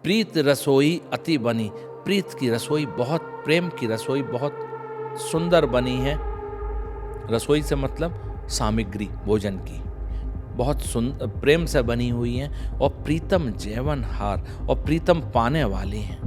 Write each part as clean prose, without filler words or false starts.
प्रीत रसोई अति बनी, प्रीत की रसोई बहुत, प्रेम की रसोई बहुत सुंदर बनी है। रसोई से मतलब सामग्री भोजन की बहुत प्रेम से बनी हुई हैं और प्रीतम जेवनहार और प्रीतम पाने वाली हैं।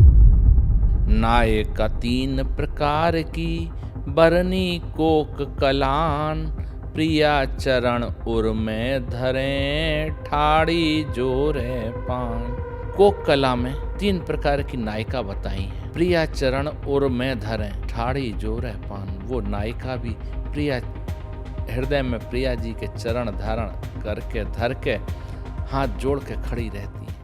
नायका 3 प्रकार की बरनी कोक कलान, प्रिया चरण उर में धरे ठाड़ी जोरे पान। कोक कला में 3 प्रकार की नायिका बताई हैं। प्रिया चरण उर में धरे ठाड़ी जोरे पान, वो नायिका भी प्रिया हृदय में प्रिया जी के चरण धारण करके धर के हाथ जोड़ के खड़ी रहती है।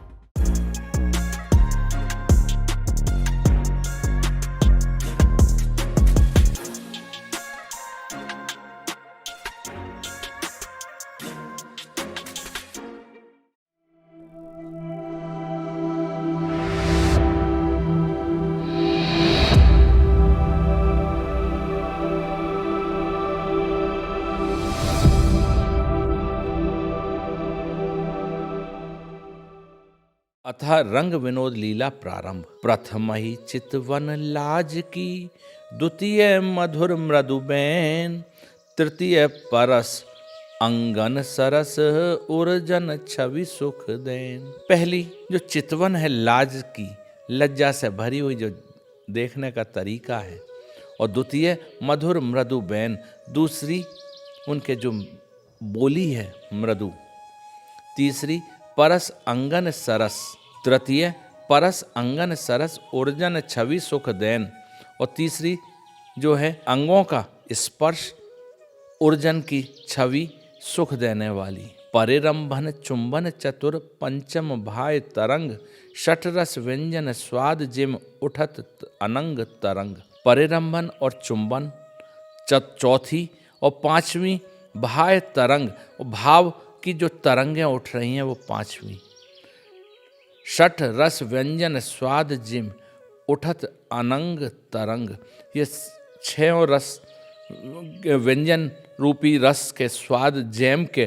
अतः रंग विनोद लीला प्रारंभ। प्रथम ही चितवन लाज की, द्वितीय मधुर मृदु बैन, तृतीय परस अंगन सरस, उर्जन छवि सुख देन। पहली जो चितवन है लाज की, लज्जा से भरी हुई जो देखने का तरीका है, और द्वितीय मधुर मृदु बैन, दूसरी उनके जो बोली है मृदु, तीसरी परस अंगन सरस, तृतीय परस अंगन सरस उर्जन छवि सुख देन, और तीसरी जो है अंगों का स्पर्श उर्जन की छवि सुख देने वाली। परिरंभन चुंबन चतुर पंचम भाय तरंग, षठ रस व्यंजन स्वाद जिम उठत अनंग तरंग। परिरंभन और चुंबन चौथी, और पांचवी भाय तरंग, भाव की जो तरंगें उठ रही हैं वो पांचवी। षठ रस व्यंजन स्वाद जिम उठत अनंग तरंग, ये 6 रस व्यंजन रूपी रस के स्वाद जैम के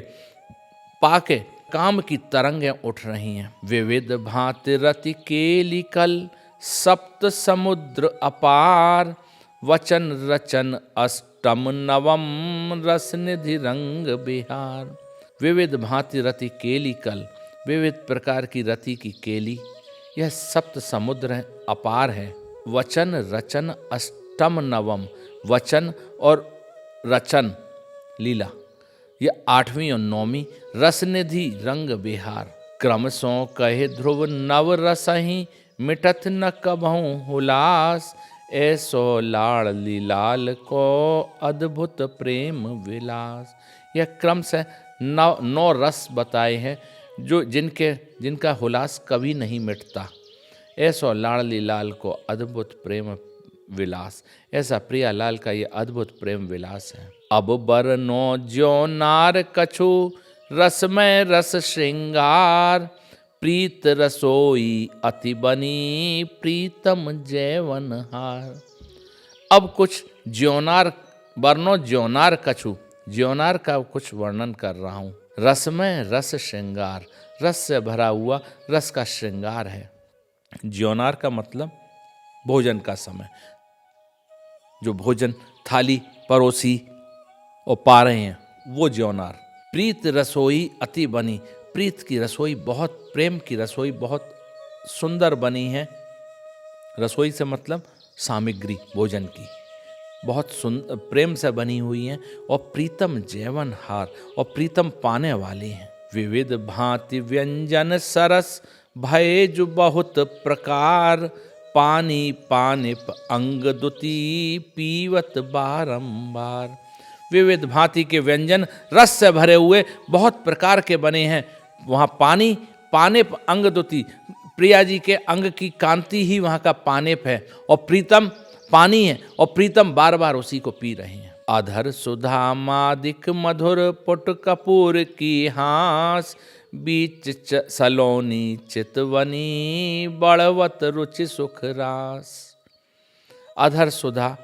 पाके काम की तरंगें उठ रही हैं। विविध भांति रति केलिकल सप्त समुद्र अपार, वचन रचन अष्टम नवम रस निधि रंग बिहार। विविध भांति रति केलिकल, विविध प्रकार की रति की केली, यह सप्त समुद्र है, अपार है। वचन रचन अष्टम नवम, वचन और रचन लीला यह 8वीं और 9वीं। रसनिधि रंग बिहार, क्रम सो कहे ध्रुव नव रसही, मिटत न कबहु हुलास, ऐसो लाड़ लीलाल को अद्भुत प्रेम विलास। यह क्रम से 9 रस बताए हैं जो जिनका हुलास कभी नहीं मिटता। ऐसो लाड़ली लाल को अद्भुत प्रेम विलास, ऐसा प्रिया लाल का ये अद्भुत प्रेम विलास है। अब बरनो ज्यो नार कछु, रसमय रस श्रृंगार, प्रीत रसोई अति बनी, प्रीतम जैवनहार। अब कुछ ज्योनार, बरनो ज्योनार कछु, ज्योनार का कुछ वर्णन कर रहा हूँ। रसमय रस श्रृंगार, रस से भरा हुआ रस का श्रृंगार है। ज्योनार का मतलब भोजन का समय, जो भोजन थाली परोसी और पा रहे हैं वो ज्योनार। प्रीत रसोई अति बनी, प्रीत की रसोई बहुत, प्रेम की रसोई बहुत सुंदर बनी है। रसोई से मतलब सामग्री भोजन की बहुत प्रेम से बनी हुई हैं और प्रीतम जेवनहार और प्रीतम पाने वाली हैं। विविध भांति व्यंजन सरस भय जो बहुत प्रकार, पानी पानिप अंग दुती पीवत बारंबार। विविध भांति के व्यंजन रस से भरे हुए बहुत प्रकार के बने हैं। वहाँ पानी पानिप अंग दुती, प्रिया जी के अंग की कांति ही वहाँ का पानिप है, और प्रीतम पानी है, और प्रीतम बार बार उसी को पी रहे हैं। अधर सुधा मादिक मधुर पुट कपूर की हास, बीच सलोनी चितवनी बड़वत रुचि सुख रास। अधर सुधा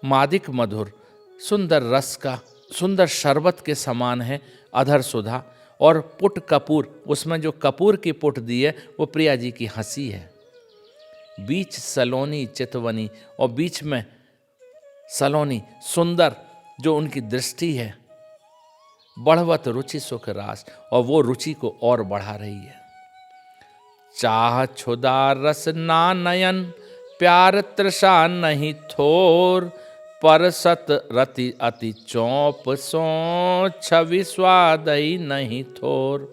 मादिक मधुर, सुंदर रस का, सुंदर शरबत के समान है अधर सुधा, और पुट कपूर, उसमें जो कपूर की पुट दी है वो प्रिया जी की हंसी है। बीच सलोनी चितवनी, और बीच में सलोनी सुंदर जो उनकी दृष्टि है। बढ़वत रुचि सुख रास, और वो रुचि को और बढ़ा रही है। चाह छुदा रस ना नयन, प्यार तृषा नहीं थोर, पर सत रति अति चौप सो, छवि स्वादई नहीं थोर।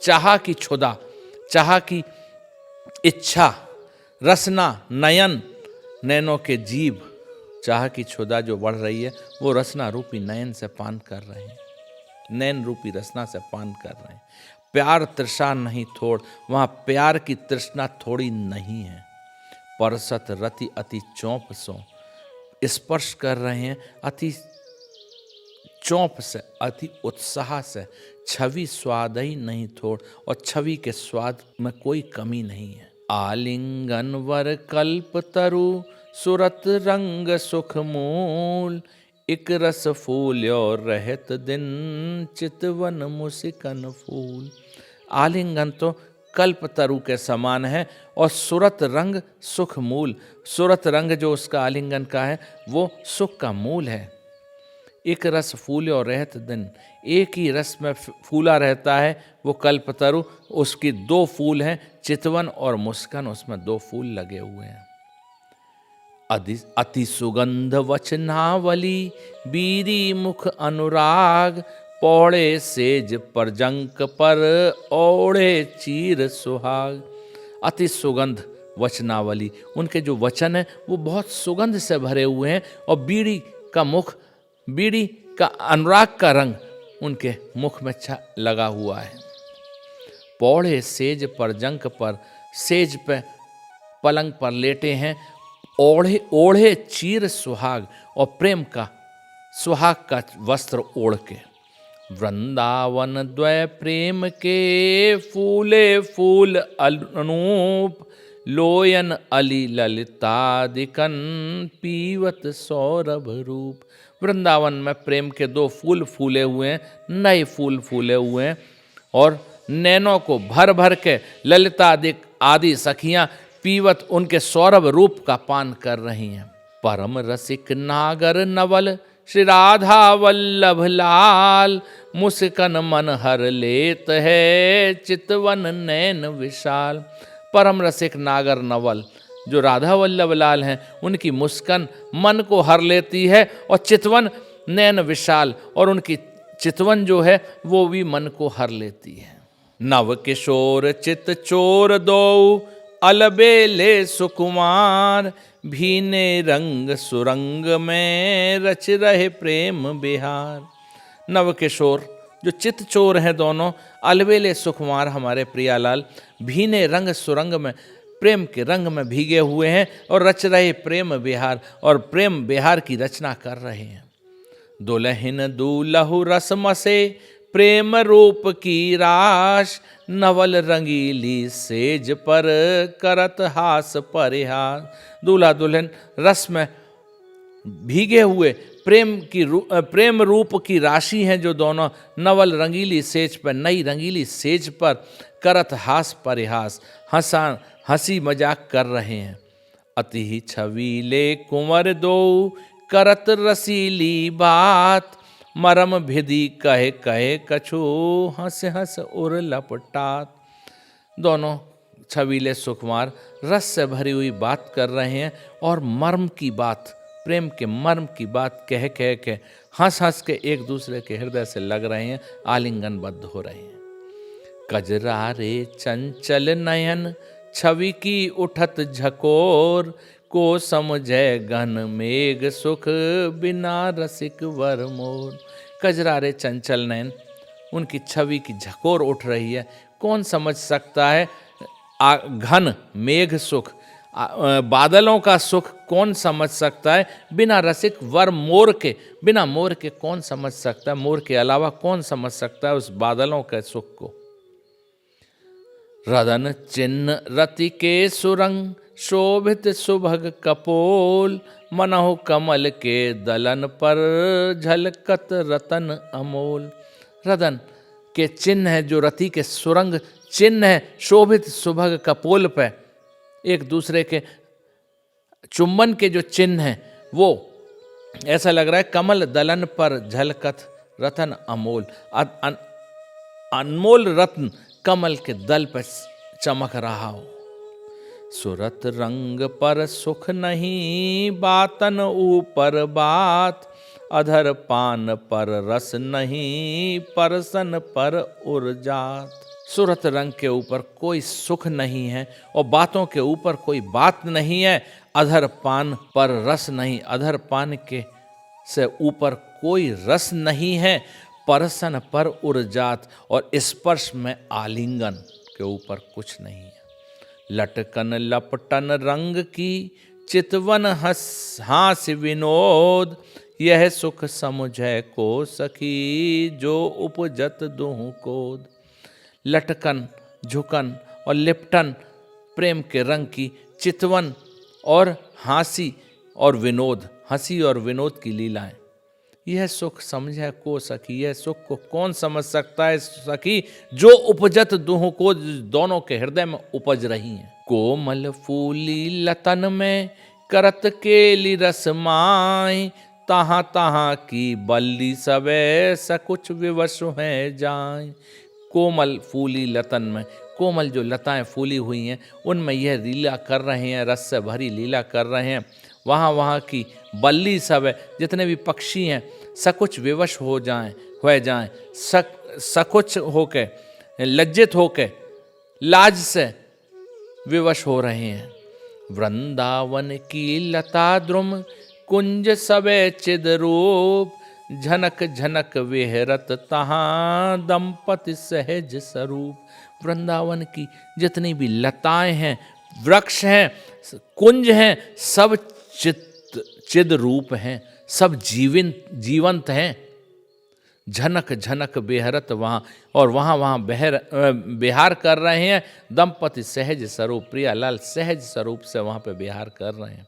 चाह की छुदा, चाह की इच्छा, रसना नयन, नैनों के जीभ, चाह की छुदा जो बढ़ रही है वो रसना रूपी नयन से पान कर रहे हैं, नैन रूपी रसना से पान कर रहे हैं। प्यार तृषा नहीं थोड़, वहाँ प्यार की तृष्णा थोड़ी नहीं है। परसत रति अति चौंप सो, स्पर्श कर रहे हैं अति चौंप से, अति उत्साह से। छवि स्वाद ही नहीं थोड़, और छवि के स्वाद में कोई कमी नहीं है। आलिंगन वर कल्प तरु, सुरत रंग सुख मूल, इक रस फूल और रहत दिन, चितवन मुसिकन फूल। आलिंगन तो कल्प तरु के समान है, और सुरत रंग सुख मूल, सुरत रंग जो उसका आलिंगन का है वो सुख का मूल है। एक रस फूल और रहत दिन, एक ही रस में फूला रहता है वो कल्पतरु, उसकी दो फूल हैं, चितवन और मुस्कान, उसमें दो फूल लगे हुए हैं। अति सुगंध वचनावली, बीरी मुख अनुराग, पौड़े सेज परजंक पर, ओढ़े चीर सुहाग। अति सुगंध वचनावली, उनके जो वचन है वो बहुत सुगंध से भरे हुए हैं, और बीड़ी का मुख, बीड़ी का अनुराग का रंग उनके मुख में लगा हुआ है। पौड़े सेज परजंक पर, सेज पे पलंग पर लेटे हैं, ओढ़े ओढ़े चीर सुहाग, और प्रेम का सुहाग का वस्त्र ओढ़ के। वृंदावन द्वय प्रेम के, फूले फूल अनूप, लोयन अली ललितादिकन, पीवत सौरभ रूप। वृंदावन में प्रेम के दो फूल फूले हुए हैं, नए फूल फूले हुए हैं, और नैनों को भर भर के ललिता आदि सखियां पीवत उनके सौरभ रूप का पान कर रही हैं। परम रसिक नागर नवल, श्री राधा वल्लभ लाल, मुस्कन मन हर लेत है, चितवन नैन विशाल। परम रसिक नागर नवल जो राधा वल्लभ लाल हैं, उनकी मुस्कान मन को हर लेती है, और चितवन नैन विशाल, और उनकी चितवन जो है वो भी मन को हर लेती है। नव किशोर चित चोर दो, अलबेले सुकुमार, भीने रंग सुरंग में, रच रहे प्रेम बिहार। नव किशोर जो चित चोर हैं दोनों, अलबेले सुकुमार हमारे प्रियालाल, भीने रंग सुरंग में, प्रेम के रंग में भीगे हुए हैं, और रच रहे प्रेम बिहार, और प्रेम बिहार की रचना कर रहे हैं। दुलहिन दूलहु रस मसे, प्रेम रूप की राश, नवल रंगीली सेज पर, करत हास परिहास। दूल्हा दुल्हन रस में भीगे हुए प्रेम रूप की राशि हैं जो दोनों, नवल रंगीली सेज पर, नई रंगीली सेज पर, करत हास परिहास, हंसी मजाक कर रहे हैं। अति ही छवीले कुंवर दो, करत रसीली बात, मरम भिदी कहे कहे कछु, हंस हंस उर लपटात। दोनों छवीले सुकुमार रस से भरी हुई बात कर रहे हैं, और मर्म की बात, प्रेम के मर्म की बात कह कह के, हंस हंस के एक दूसरे के हृदय से लग रहे हैं, आलिंगनबद्ध हो रहे हैं। कजरारे चंचल नयन, छवि की उठत झकोर, को समझे घन मेघ सुख, बिना रसिक वर मोर। कजरारे चंचल नयन, उनकी छवि की झकोर उठ रही है, कौन समझ सकता है घन मेघ सुख, बादलों का सुख कौन समझ सकता है, बिना रसिक वर मोर के, बिना मोर के कौन समझ सकता है, मोर के अलावा कौन समझ सकता है उस बादलों के सुख को। रदन चिन्ह रति के सुरंग, शोभित सुभग कपोल, मनहु कमल के दलन पर, झलकत रतन अमोल। रदन के चिन्ह है, जो रति के सुरंग चिन्ह है, शोभित सुभग कपोल पे एक दूसरे के चुंबन के जो चिन्ह हैं, वो ऐसा लग रहा है कमल दलन पर झलकत रतन अमोल, अनमोल रत्न कमल के दल पर चमक रहा हो। सुरत रंग पर सुख नहीं, बातन ऊपर बात, अधर पान पर रस नहीं, परसन पर उर्जात। सुरत रंग के ऊपर कोई सुख नहीं है और बातों के ऊपर कोई बात नहीं है, अधर पान पर रस नहीं, अधर पान के से ऊपर कोई रस नहीं है, परसन पर उर्जात, और स्पर्श में आलिंगन के ऊपर कुछ नहीं है। लटकन लपटन रंग की, चितवन हास विनोद, यह सुख समुझै को सखी, जो उपजत दुहु कोद। लटकन, झुकन और लिपटन प्रेम के रंग की, चितवन और हंसी और विनोद, हंसी और विनोद की लीलाएं, यह सुख समझे को सखी, यह सुख को कौन समझ सकता है सखी, जो उपजत दुहु को, दोनों के हृदय में उपज रही हैं। कोमल फूली लतन में करत केली रस माय, तहाँ तहाँ की बल्ली सबे सकुच विवश है जाए। कोमल फूली लतन में, कोमल जो लताएं फूली हुई हैं उनमें यह लीला कर रहे हैं, रस से भरी लीला कर रहे हैं। वहाँ वहाँ की बल्ली सब है, जितने भी पक्षी हैं सकुच विवश हो जाएं, सकुच होके, लज्जित होके, लाज से विवश हो रहे हैं। वृंदावन की लता द्रुम, कुंज सबे चिद रूप, झनक झनक विहरत तहाँ, दंपति सहज स्वरूप। वृंदावन की जितनी भी लताएं हैं, वृक्ष हैं, कुंज हैं, सब चिद रूप हैं, सब जीवंत हैं। झनक झनक बेहरत वहाँ, और वहाँ बिहार कर रहे हैं। दंपति सहज स्वरूप, प्रियालाल सहज स्वरूप से वहाँ पे बिहार कर रहे हैं।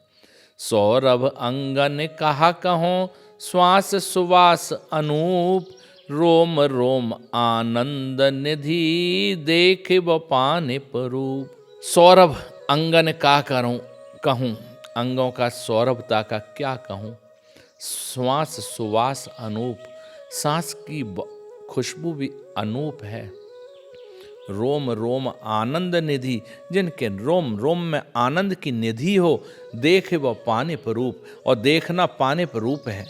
सौरभ अंगन कहा कहों, श्वास सुवास अनूप, रोम रोम आनंद निधि, देख पानिप रूप। सौरभ अंगन का कहूँ, अंगों का सौरभता का क्या कहूँ। श्वास सुवास अनूप, सांस की खुशबू भी अनूप है। रोम रोम आनंद निधि, जिनके रोम रोम में आनंद की निधि हो, देख वो पानिप रूप, और देखना पानिप रूप है।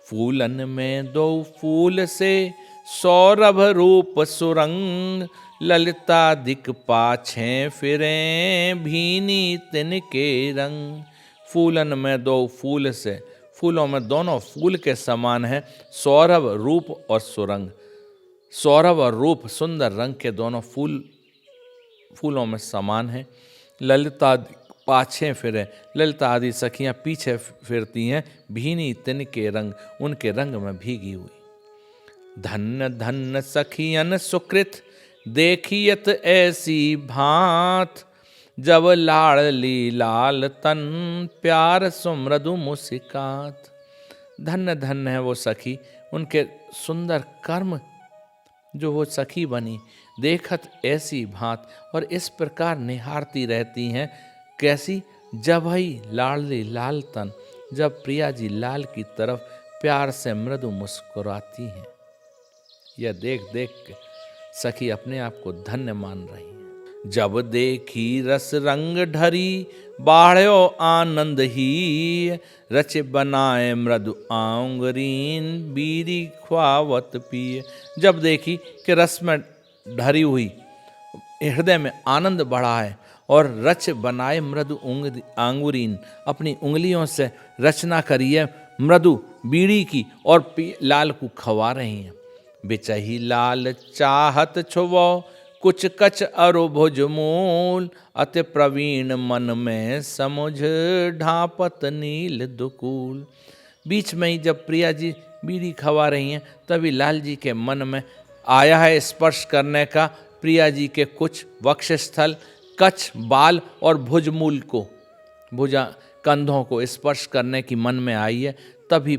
फूलन में दो फूल से सौरभ रूप सुरंग, ललिता दिक पाछे फिरे, भीनी तिनके रंग। फूलन में दो फूल से, फूलों में दोनों फूल के समान है सौरभ रूप और सुरंग। सौरभ और रूप सुंदर रंग के दोनों फूलों में समान है। ललिता पाछे फिरे, ललिता आदि सखियां पीछे फिरती हैं, भीनी तिनके रंग, उनके रंग में भीगी हुई। धन्य धन्य सखियन सुकृत, देखियत ऐसी भांत, जब लाड़ली लाल तन, प्यार सुमृदु मुस्कात। धन्य धन्य है वो सखी, उनके सुंदर कर्म जो वो सखी बनी, देखत ऐसी भांत, और इस प्रकार निहारती रहती हैं। कैसी? जब ही लाड़ली लाल तन, जब प्रिया जी लाल की तरफ प्यार से मृदु मुस्कुराती हैं। यह देख देख के सखी अपने आप को धन्य मान रही है। जब देखी रस रंग ढरी, बाढ़ो आनंद ही, रच बनाए मृदु आंगरीन, बीरी ख्वावत पिए। जब देखी कि रस में ढरी हुई हृदय में आनंद बढ़ा है, और रच बनाए मृदु आंगुरीन, अपनी उंगलियों से रचना करिए मृदु बीड़ी की, और लाल को खवा रही हैं। बिचही लाल चाहत छुवो, कुछ कच अरु भुज मूल, अति प्रवीण मन में समुझ, ढापत नील दुकूल। बीच में ही जब प्रिया जी बीड़ी खवा रही हैं, तभी लाल जी के मन में आया है स्पर्श करने का प्रिया जी के कुछ वक्षस्थल, कच्छ, बाल और भुजमूल को, भुजा कंधों को स्पर्श करने की मन में आई है। तभी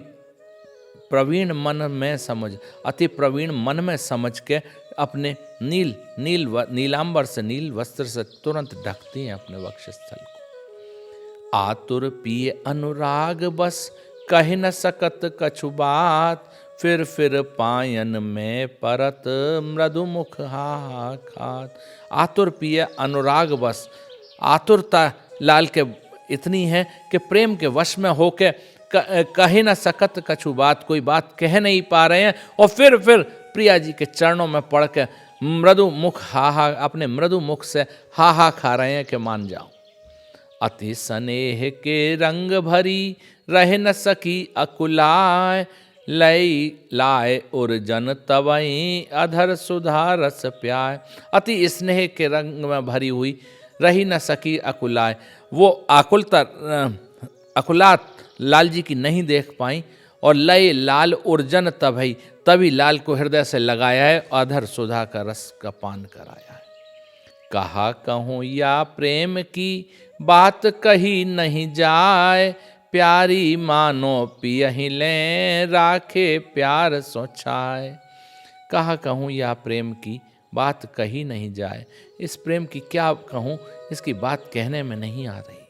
प्रवीण मन में समझ, अति प्रवीण मन में समझ के अपने नीलांबर से, नील वस्त्र से तुरंत ढकती हैं अपने वक्षस्थल को। आतुर पिए अनुराग बस, कह न सकत कछु बात, फिर पायन में परत, मृदु मुख हा खात। आतुर पिए अनुराग बस, आतुरता लाल के इतनी है कि प्रेम के वश में होके कह न सकत कछु बात, कोई बात कह नहीं पा रहे हैं, और फिर प्रिया जी के चरणों में पड़ के मृदु मुख अपने मृदु मुख से हा खा रहे हैं कि मान जाओ। अति स्नेह के रंग भरी, रह न सकी अकुलाय, लई लाए उर्जन तवई, अधर सुधा रस प्याय। अति स्नेह के रंग में भरी हुई, रही न सकी अकुलाय, वो अकुलात लाल जी की नहीं देख पाई, और लय लाल उर्जन तभी लाल को हृदय से लगाया है, अधर सुधा का रस का पान कराया है। कहा कहूँ या प्रेम की बात कही नहीं जाए, प्यारी मानो पियहि लें, राखे प्यार सोचाए। कहा कहूँ या प्रेम की बात कही नहीं जाए, इस प्रेम की क्या कहूँ, इसकी बात कहने में नहीं आ रही।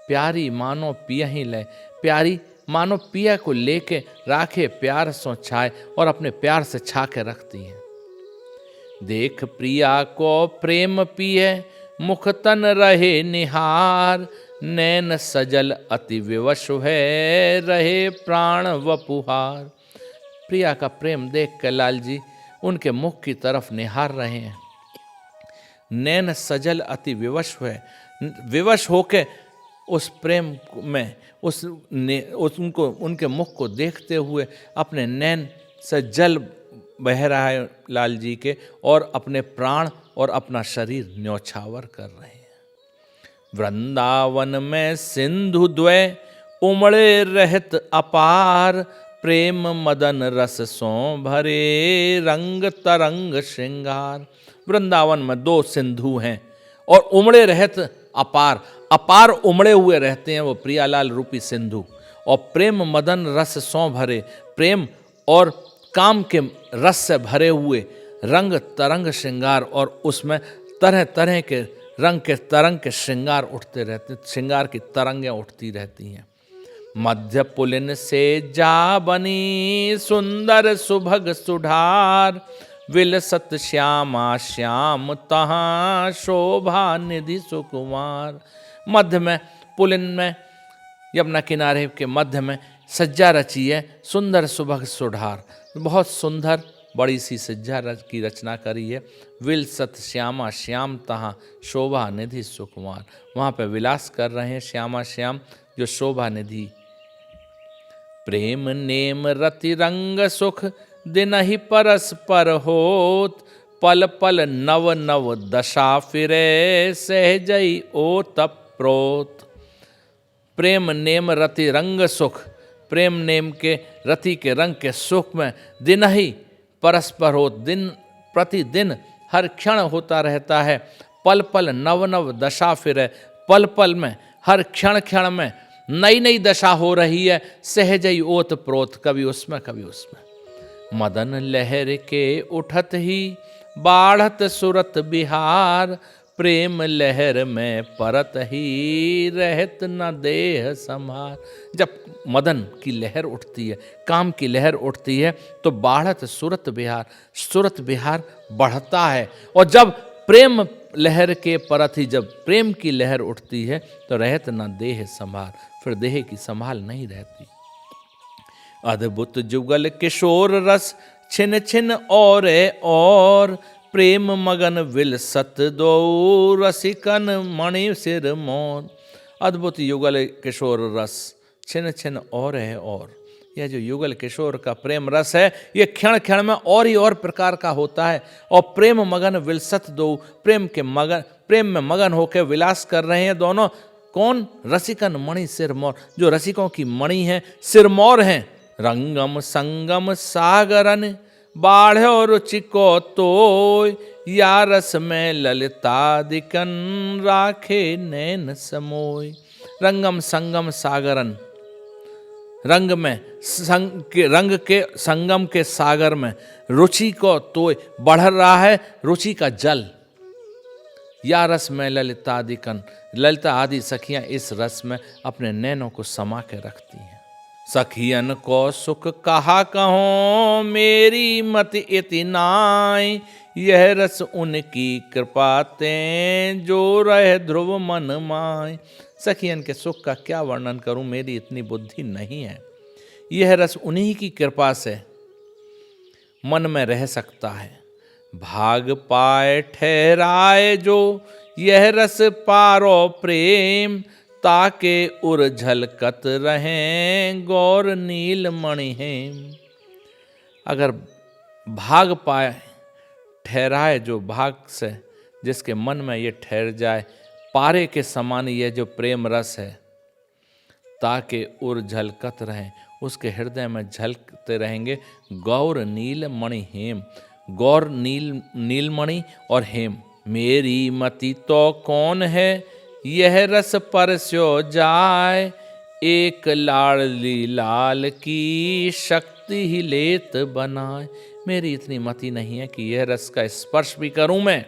प्यारी मानो पियहि ले, प्यारी मानो पिया को लेके राखे प्यार सोचाए, और अपने प्यार से छा के रखती हैं। देख प्रिया को प्रेम पिए, मुख तन रहे निहार, नैन सजल अति विवश है, रहे प्राण वपुहार। प्रिया का प्रेम देख के लाल जी उनके मुख की तरफ निहार रहे हैं। नैन सजल अति विवश है, विवश होके उस प्रेम में उनको उनके मुख को देखते हुए अपने नैन से जल बह रहा है लाल जी के, और अपने प्राण और अपना शरीर न्योछावर कर रहे हैं। वृंदावन में सिंधु द्वय, उमड़े रहत अपार, प्रेम मदन रस सो भरे, रंग तरंग श्रृंगार। वृंदावन में 2 सिंधु हैं, और उमड़े रहत अपार उमड़े हुए रहते हैं वो प्रियालाल रूपी सिंधु, और प्रेम मदन रस सौ भरे, प्रेम और काम के रस से भरे हुए रंग तरंग श्रृंगार, और उसमें तरह तरह के रंग के तरंग के श्रृंगार उठते रहते, श्रृंगार की तरंगें उठती रहती हैं। मध्य पुलिन से जा बनी, सुंदर सुभग सुधार, विलसत श्यामा श्याम तहाँ, शोभा निधि सुकुमार। मध्य में पुलिन में, यमुना किनारे के मध्य में सज्जा रची है, सुंदर सुभग सुधार, बहुत सुंदर बड़ी सी सज्जा की रचना करी है। विलसत श्यामा श्याम तहाँ, शोभा निधि सुकुमार। वहाँ पे विलास कर रहे हैं श्यामा श्याम जो शोभा निधि। प्रेम नेम रति रंग सुख, दिन ही परस्पर होत, पल पल नव नव दशा फिरे, सहजई ओ तप्रोत। प्रेम नेम रति रंग सुख, प्रेम नेम के रति के रंग के सुख में दिन ही परस्पर हो, दिन प्रतिदिन हर क्षण होता रहता है। पल पल नव नव दशा फिरे, पल पल में हर क्षण क्षण में नई नई दशा हो रही है। सहजई ओत प्रोत, कभी उसमें कभी उसमें। मदन लहर के उठत ही, बाढ़त सुरत बिहार, प्रेम लहर में परत ही, रहत न देह संभार। जब मदन की लहर उठती है, काम की लहर उठती है, तो बाढ़त सुरत बिहार, सुरत बिहार बढ़ता है। और जब प्रेम लहर के परत ही, जब प्रेम की लहर उठती है, तो रहत न देह संभार, फिर देह की संभाल नहीं रहती। अद्भुत जुगल किशोर रस, छिन छिन और प्रेम मगन विलसत दो, रसिकन मणि सिर मोर। अद्भुत युगल किशोर रस, छिन छिन और है और। यह जो युगल किशोर का प्रेम रस है, ये क्षण क्षण में और ही और प्रकार का होता है। और प्रेम मगन विलसत दो, प्रेम में मगन होकर विलास कर रहे हैं दोनों। कौन? रसिकन मणि सिरमौर, जो रसिकों की मणि है, सिरमौर हैं। रंगम संगम सागरन, बाढ़ो रुचिको तो, या रस में ललितादिकन, राखे नैन समोय। रंगम संगम सागरन, रंग के संगम के सागर में रुचि को तो बढ़ रहा है रुचि का जल। या रस में ललिता आदि सखियां इस रस में अपने नैनों को समा के रखती हैं। सखियन को सुख कहा कहो मेरी मति इतनाई, यह रस उनकी कृपा ते जो रहे ध्रुव मन माय। सखियन के सुख का क्या वर्णन करूं, मेरी इतनी बुद्धि नहीं है। यह रस उन्हीं की कृपा से मन में रह सकता है। भाग पाए ठहराए जो यह रस पारो प्रेम, ताके उर झलकत रहें गौर नील मणि हेम। अगर भाग पाए ठहराए जो भाग से जिसके मन में ये ठहर जाए, पारे के समान ये जो प्रेम रस है, ताके उर झलकत रहें उसके हृदय में झलकते रहेंगे गौर नील मणि हेम। गौर नीलमणि और हेम। मेरी मति तो कौन है यह रस परस्यो जाय, एक लाडली लाल की शक्ति ही लेत बनाए। मेरी इतनी मति नहीं है कि यह रस का स्पर्श भी करूं मैं,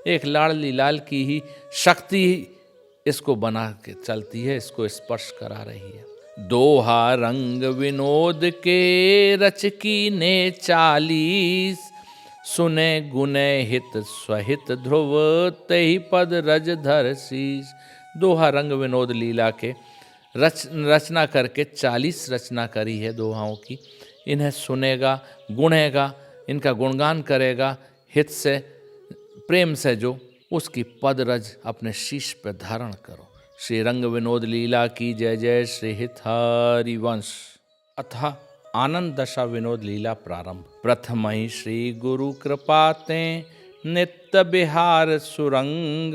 एक लाडली लाल की ही शक्ति इसको बना के चलती है, इसको स्पर्श करा रही है। दोहा रंग विनोद के रच की ने 40, सुने गुने हित स्वहित ध्रुव तहि पद रज धर शीश। दोहा रंग विनोद लीला के रचना करके 40 रचना करी है दोहाओं की। इन्हें सुनेगा, गुणेगा, इनका गुणगान करेगा, हित से प्रेम से जो, उसकी पद रज अपने शीश पर धारण करो। श्री रंग विनोद लीला की जय जय। श्री हित हरि वंश। अथा आनंद दशा विनोद लीला प्रारंभ। प्रथम ही श्री गुरु कृपाते नित्य बिहार सुरंग,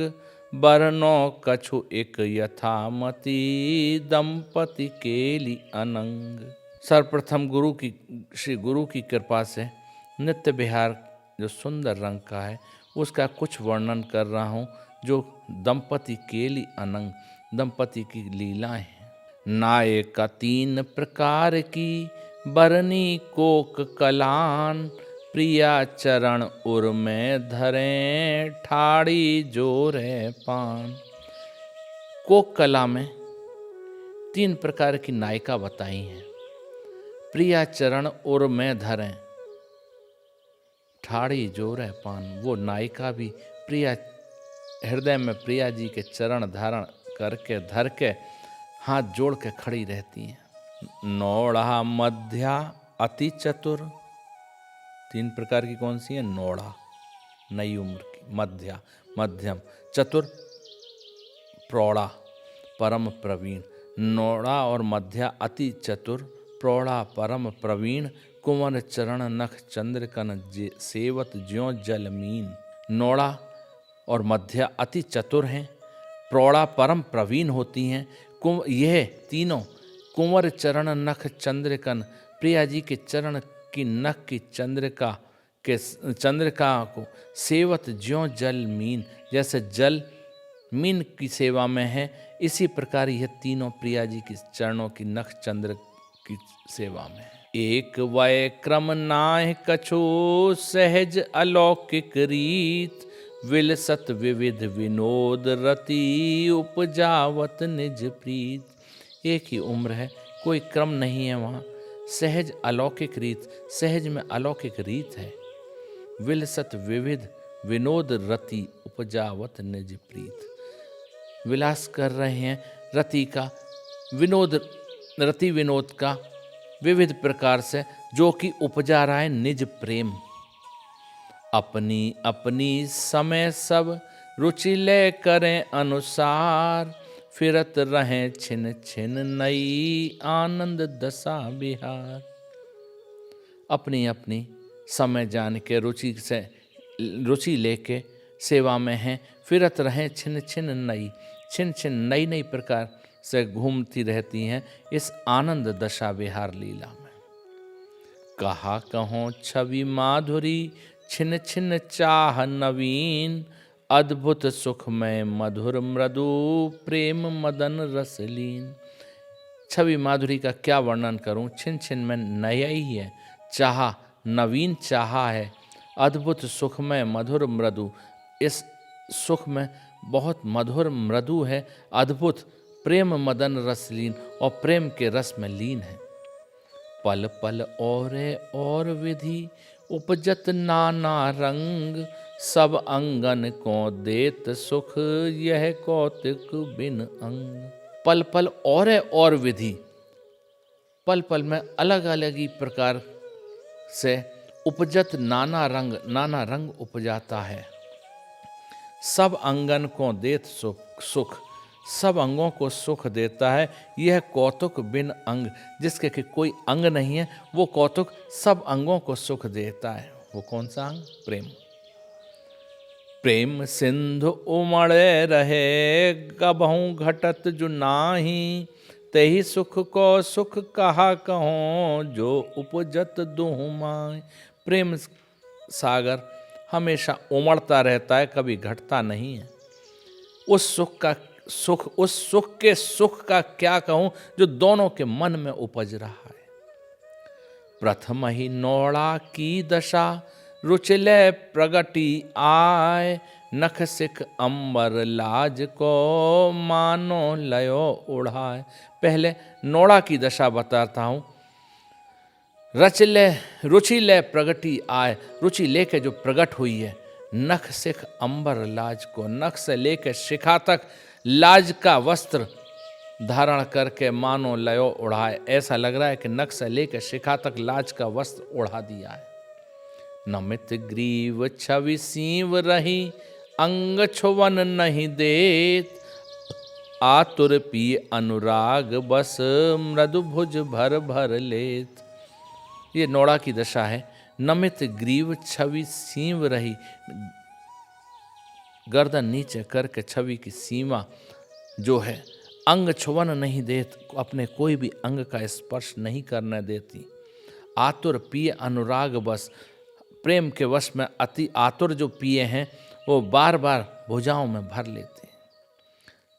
बरनो कछु एक यथामति दंपति केली अनंग। सर्वप्रथम श्री गुरु की कृपा से नित्य बिहार जो सुंदर रंग का है उसका कुछ वर्णन कर रहा हूँ, जो दंपति केली अनंग, दंपति की लीलाएं हैं। नायका 3 प्रकार की बरनी कोक कलान, प्रिया चरण उर में धरें ठाड़ी जोरे पान। कोक कला में 3 प्रकार की नायिका बताई हैं। प्रिया चरण उर में धरें ठाड़ी जोरे पान। वो नायिका भी प्रिया हृदय में प्रिया जी के चरण धारण करके धर के हाथ जोड़ के खड़ी रहती हैं। नौड़ा मध्या अति चतुर। 3 प्रकार की कौन सी है? नौड़ा नई उम्र की, मध्या मध्यम, चतुर प्रौढ़ा परम प्रवीण। नौड़ा और मध्या अति चतुर, प्रौढ़ा परम प्रवीण, कुंवर चरण नख चंद्रकन सेवत ज्यों जलमीन। नौड़ा और मध्या अति चतुर हैं, प्रौढ़ा परम प्रवीण होती हैं। यह तीनों कुंवर चरण नख चंद्रकन, प्रिया जी के चरण की नख की चंद्रिका को सेवत ज्यों जल मीन, जैसे जल मीन की सेवा में है, इसी प्रकार यह तीनों प्रिया जी की चरणों की नख चंद्र की सेवा में है। एक वय क्रम नाह कछु सहज अलौकिक रीत, विलसत विविध विनोद रति उपजावत निज प्रीत। एक ही उम्र है, कोई क्रम नहीं है वहाँ। सहज अलौकिक रीत, सहज में अलौकिक रीत है। विलसत विविध विनोद रति उपजावत निज प्रीत। विलास कर रहे हैं रति का, विनोद रति विनोद का विविध प्रकार से, जो कि उपजा रहा है निज प्रेम। अपनी अपनी समय सब रुचि ले करें अनुसार, फिरत रहें छिन छिन नई आनंद दशा बिहार। अपनी अपनी समय जान के रुचि लेके सेवा में हैं, फिरत रहें छिन छिन नई नई प्रकार से घूमती रहती हैं इस आनंद दशा विहार लीला में। कहा कहो छवि माधुरी छिन छिन चाह नवीन, अद्भुत सुखमय मधुर मृदु प्रेम मदन रसलीन। छवि माधुरी का क्या वर्णन करूं, छिन छिन में नया ही है, चाहा नवीन चाहा है, अद्भुत सुखमय मधुर मृदु, इस सुख में बहुत मधुर मृदु है, अद्भुत प्रेम मदन रसलीन और प्रेम के रस में लीन है। पल पल और विधि उपजत नाना रंग, सब अंगन को देत सुख, यह कौतुक बिन अंग। पल पल और विधि, पल पल में अलग अलग ही प्रकार से उपजत नाना रंग उपजाता है। सब अंगन को देत सुख, सब अंगों को सुख देता है। यह कौतुक बिन अंग, जिसके कि कोई अंग नहीं है, वो कौतुक सब अंगों को सुख देता है। वो कौन सा अंग? प्रेम। प्रेम सिंधु उमड़े रहे, कबहू घटत जो नाही, तही सुख को सुख कहा कहो, जो उपजत दुहु माय। प्रेम सागर हमेशा उमड़ता रहता है, कभी घटता नहीं है। उस सुख के सुख का क्या कहूं, जो दोनों के मन में उपज रहा है। प्रथम ही नौड़ा की दशा, रुचिले प्रगति आय, नख सिख अंबर लाज को, मानो लयो उड़ाए। पहले नौड़ा की दशा बताता हूं। रुचि ले प्रगति आय, रुचि लेके जो प्रगट हुई है, नख सिख अंबर लाज को, नख से लेके शिखा तक लाज का वस्त्र धारण करके मानो लयो उड़ाए। ऐसा लग रहा है कि नख से लेके शिखा तक लाज का वस्त्र उड़ा दिया है। नमित ग्रीव छवि सीव रही, अंग छुवन नहीं देत, आतुर पी अनुराग बस, मृदु भुज भर भर लेत। ये नौड़ा की दशा है। नमित ग्रीव छवि सीव रही, गर्दन नीचे करके छवि की सीमा जो है, अंग छुवन नहीं देत, अपने कोई भी अंग का स्पर्श नहीं करने देती। आतुर पिए अनुराग बस, प्रेम के वश में अति आतुर जो पिए हैं, वो बार बार भुजाओं में भर लेते हैं।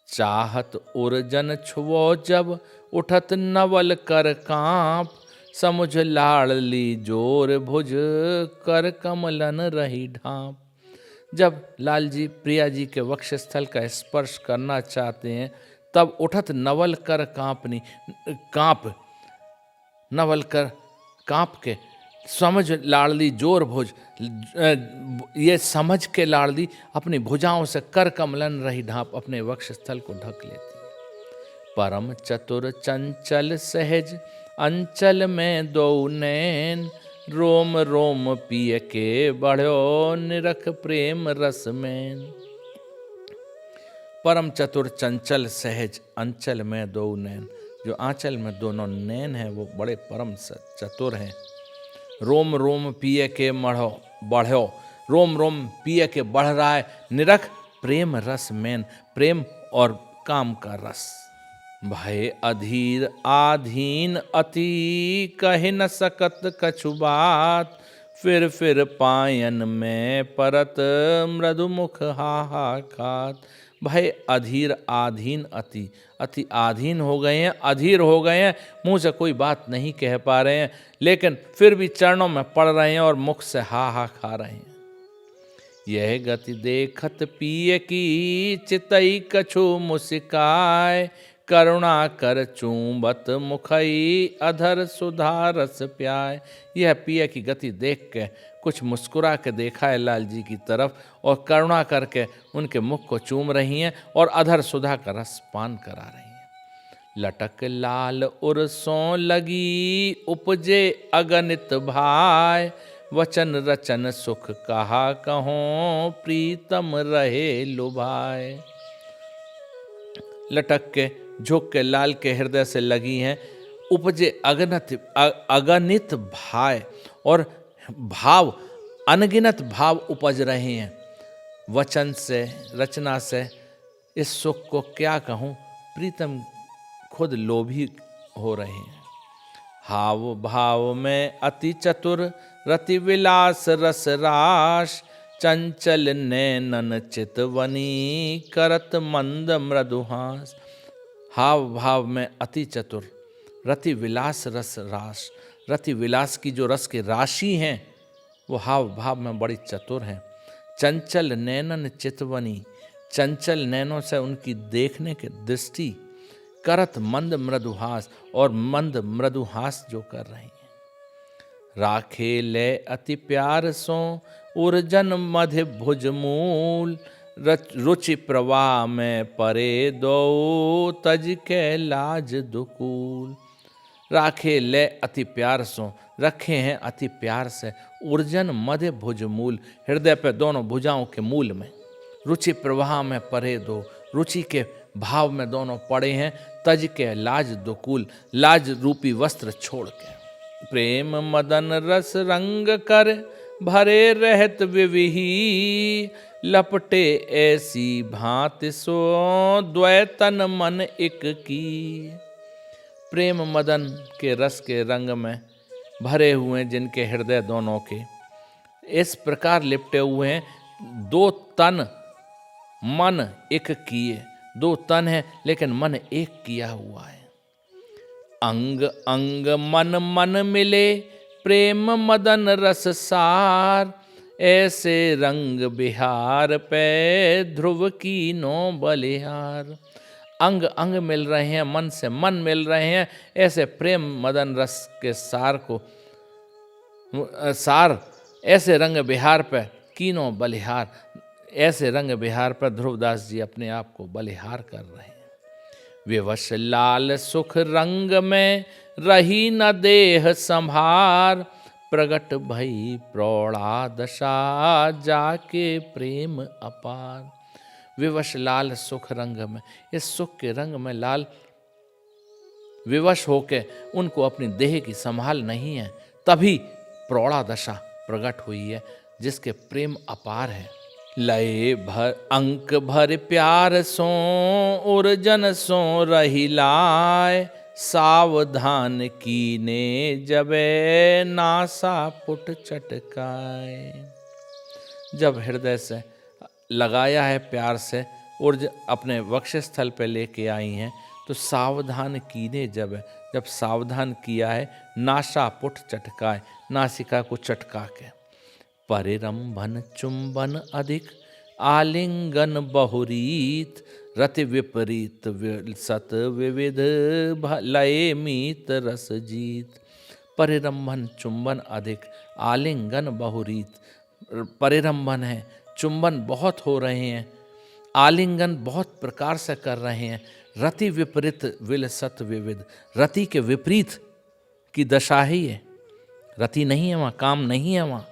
चाहत उर्जन छुवो जब, उठत नवल कर कांप, समुझ लाड़ली जोर भुज, कर कमलन रही ढांप। जब लाल जी प्रिया जी के वक्षस्थल का स्पर्श करना चाहते हैं, तब उठत नवल कर कांप, नवल कर कांप के, समझ लाड़ली जोर भुज, ये समझ के लाड़ली अपनी भुजाओं से कर कमलन रही ढांप, अपने वक्षस्थल को ढक लेती है। परम चतुर चंचल सहज, अंचल में दो नैन, रोम रोम पिय के बढ़ो, निरख प्रेम रस में। परम चतुर चंचल सहज, अंचल में दो नैन, जो आंचल में दोनों नैन हैं वो बड़े परम चतुर हैं। रोम रोम पिय के बढ़ो, रोम रोम पिय के बढ़ रहा है, निरख प्रेम रस में, प्रेम और काम का रस। भय अधीर आधीन अति, कह न सकत कछु बात, फिर पायन में परत, मृदु मुख हा खात। भय अधीर आधीन अति, अति आधीन हो गए हैं, अधीर हो गए हैं, मुंह से कोई बात नहीं कह पा रहे हैं, लेकिन फिर भी चरणों में पड़ रहे हैं और मुख से हा खा रहे हैं। यह गति देखत पिय की, चितई कछु मुस्काय, करुणा कर चूंबत मुखई, अधर सुधा रस प्याय। यह पिय की गति देख के कुछ मुस्कुरा के देखा है लाल जी की तरफ, और करुणा करके उनके मुख को चूम रही हैं और अधर सुधा का रस पान करा रही हैं। लटक लाल उरसों लगी, उपजे अगणित भाय, वचन रचन सुख कहा कहो, प्रीतम रहे लुभाए। लटक के झुक के लाल के हृदय से लगी हैं, उपजे अगणित भाय, और भाव अनगिनत भाव उपज रहे हैं। वचन से रचना से इस सुख को क्या कहूँ, प्रीतम खुद लोभी हो रहे हैं। हाव भाव में अति चतुर, रति विलास रस राश, चंचल नैनन चितवनी, करत मंद मृदुहास। हाव भाव में अति चतुर, रति विलास रस रास, रति विलास की जो रस की राशि हैं वो हाव भाव में बड़ी चतुर हैं। चंचल नैनन चितवनी, चंचल नैनों से उनकी देखने की दृष्टि, करत मंद मृदुहास, और मंद मृदुहास जो कर रही हैं। राखे ले अति प्यार सो उर्जन मध्य भुज मूल, रुचि प्रवाह में परे दो तज के लाज दुकूल। राखे ले अति प्यार सो, रखे हैं अति प्यार से, उर्जन मध्य भुज मूल, हृदय पे दोनों भुजाओं के मूल में। रुचि प्रवाह में परे दो, रुचि के भाव में दोनों पड़े हैं। तज के लाज दुकूल, लाज रूपी वस्त्र छोड़ के। प्रेम मदन रस रंग कर भरे रहत विविही, लपटे ऐसी भांति सो द्वैतन मन एक की। प्रेम मदन के रस के रंग में भरे हुए जिनके हृदय दोनों के इस प्रकार लिपटे हुए हैं, दो तन मन एक किए। दो तन है लेकिन मन एक किया हुआ है। अंग अंग मन मन मिले प्रेम मदन रस सार, ऐसे रंग बिहार पे ध्रुव की नो बलिहार। अंग अंग मिल रहे हैं, मन से मन मिल रहे हैं, ऐसे प्रेम मदन रस के सार ऐसे रंग बिहार पे कीनो बलिहार, ऐसे रंग बिहार पर ध्रुवदास जी अपने आप को बलिहार कर रहे हैं। विवश लाल सुख रंग में रही न देह संभार, प्रगट भई प्रौढ़ा दशा जाके प्रेम अपार। विवश लाल सुख रंग में, इस सुख के रंग में लाल विवश होके उनको अपनी देह की संभाल नहीं है, तभी प्रौढ़ा दशा प्रकट हुई है जिसके प्रेम अपार है। लय भर अंक भर प्यार सो उर्जन सो रही लाय, सावधान कीने जबे नासा पुट चटकाए। जब हृदय से लगाया है प्यार से उर्ज अपने वक्षस्थल पे लेके आई हैं, तो सावधान कीने जब सावधान किया है, नासा पुट चटकाए, नासिका को चटका के। परिरंभन चुंबन अधिक आलिंगन बहुरीत, रति विपरीत सत विविध लय मीत रस जीत। परिरंभन चुंबन अधिक आलिंगन बहुरीत, परिरंभन है, चुंबन बहुत हो रहे हैं, आलिंगन बहुत प्रकार से कर रहे हैं। रति विपरीत विल सत विविध, रति के विपरीत की दशा है ये। रति नहीं है वहाँ, काम नहीं है वहाँ,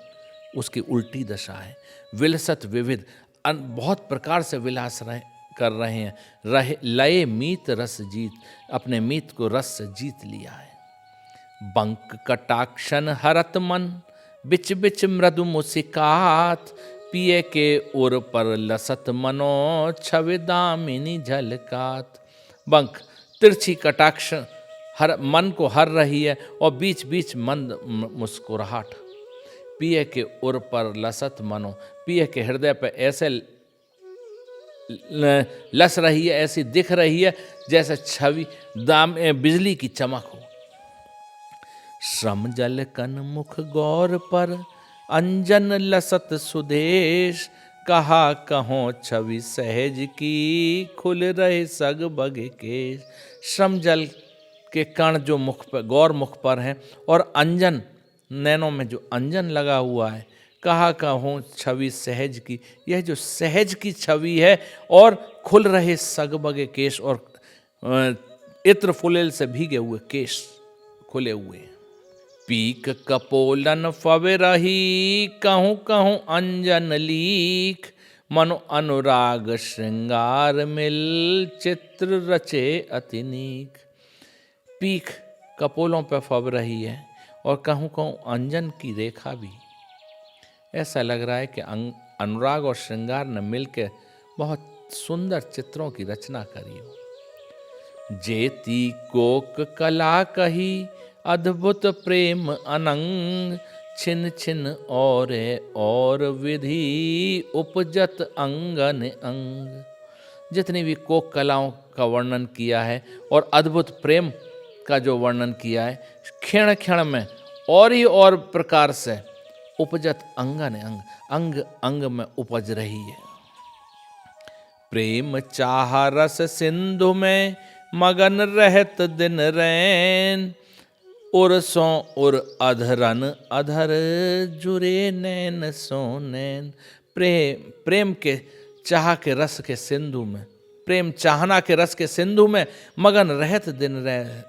उसकी उल्टी दशा है। विलसत विविध, बहुत प्रकार से विलास कर रहे हैं। लय मीत रस जीत, अपने मीत को रस से जीत लिया है। बंक कटाक्षन हरत मन, बिच बिच मृदु मुसिकात, पिए के उर पर लसत मनो छवि दामिनी झलकात। बंक तिरछी कटाक्ष हर मन को हर रही है, और बीच बीच मंद मुस्कुराहट। पिए के उर पर लसत मनो, पिए के हृदय पर ऐसे लस रही है, ऐसी दिख रही है जैसे छवि दाम बिजली की चमक हो। श्रम जल कन मुख गौर पर अंजन लसत सुदेश, कहा कहो छवि सहज की खुल रहे सग बगे केश। श्रम जल के कण जो मुख पर गौर मुख पर हैं, और अंजन नैनों में जो अंजन लगा हुआ है, कहा कहो छवि सहज की, यह जो सहज की छवि है, और खुल रहे सगबगे केश, और इत्र फुलेल से भीगे हुए केश खुले हुए हैं। पीक कपोलन फवे रही कहूँ कहूँ अंजन लीक, मनो अनुराग श्रृंगार मिल चित्र रचे अतिनीक। पीक कपोलों पर फब रही है, और कहूँ कहूँ अंजन की रेखा भी। ऐसा लग रहा है कि अनुराग और श्रृंगार ने मिलकर बहुत सुंदर चित्रों की रचना करी हो। जेती कोक कला कही अद्भुत प्रेम अनंग, छिन छिन और विधि उपजत अंगन अंग। जितनी भी कोक कलाओं का वर्णन किया है और अद्भुत प्रेम का जो वर्णन किया है, क्षण क्षण में और ही और प्रकार से उपजत अंगन अंग, अंग अंग में उपज रही है। प्रेम चाह रस सिंधु में मगन रहत दिन रैन, उर सो उर अधरन अधर जुरे नैन सो नैन। प्रेम के चाह के रस के सिंधु में, प्रेम चाहना के रस के सिंधु में मगन रहत दिन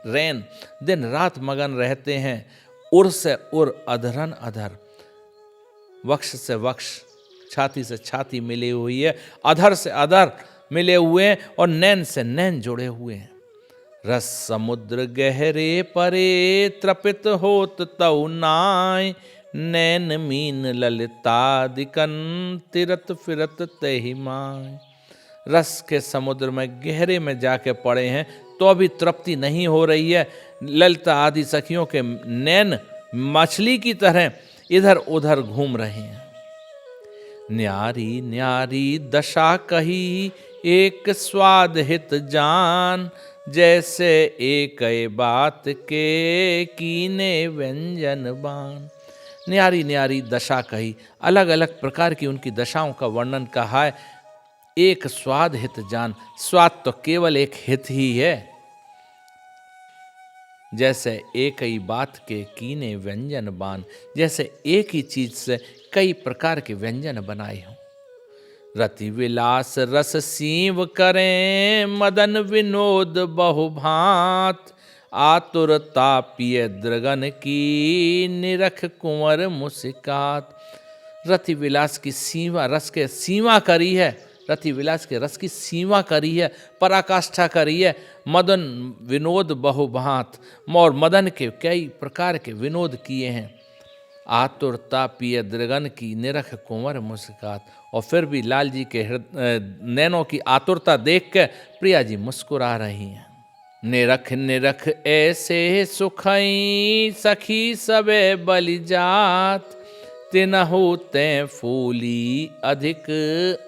रैन, दिन रात मगन रहते हैं। उर से उर अधरन अधर, वक्ष से वक्ष, छाती से छाती मिली हुई है, अधर से अधर मिले हुए हैं और नैन से नैन जुड़े हुए हैं। रस समुद्र गहरे परे त्रपित होत तऊ नाय, नैन मीन ललितादिकन तिरत फिरत तहि माय। रस के समुद्र में गहरे में जाके पड़े हैं तो अभी तृप्ति नहीं हो रही है। ललिता आदि सखियों के नैन मछली की तरह इधर उधर घूम रहे हैं। न्यारी न्यारी दशा कही एक स्वाद हित जान, जैसे एक बात के कीने व्यंजन बान। न्यारी न्यारी दशा कही, अलग अलग प्रकार की उनकी दशाओं का वर्णन कहा है। एक स्वाद हित जान, स्वाद तो केवल एक हित ही है। जैसे एक ही बात के कीने व्यंजन बान, जैसे एक ही चीज से कई प्रकार के व्यंजन बनाए हों। रति विलास रस सीव करें मदन विनोद बहुभांत, आतुरता पिय द्रगन की निरख कुंवर मुस्कात। रति विलास की सीमा, रस के सीमा करी है, रति विलास के रस की सीमा करी है, पराकाष्ठा करी है। मदन विनोद बहुभांत, और मदन के कई प्रकार के विनोद किए हैं। आतुरता पिय द्रगन की निरख कुंवर मुस्कात, और फिर भी लाल जी के नैनों की आतुरता देख के प्रिया जी मुस्कुरा रही हैं। निरख निरख ऐसे सुखई सखी सबे बलिजात, तिनहु ते फूली अधिक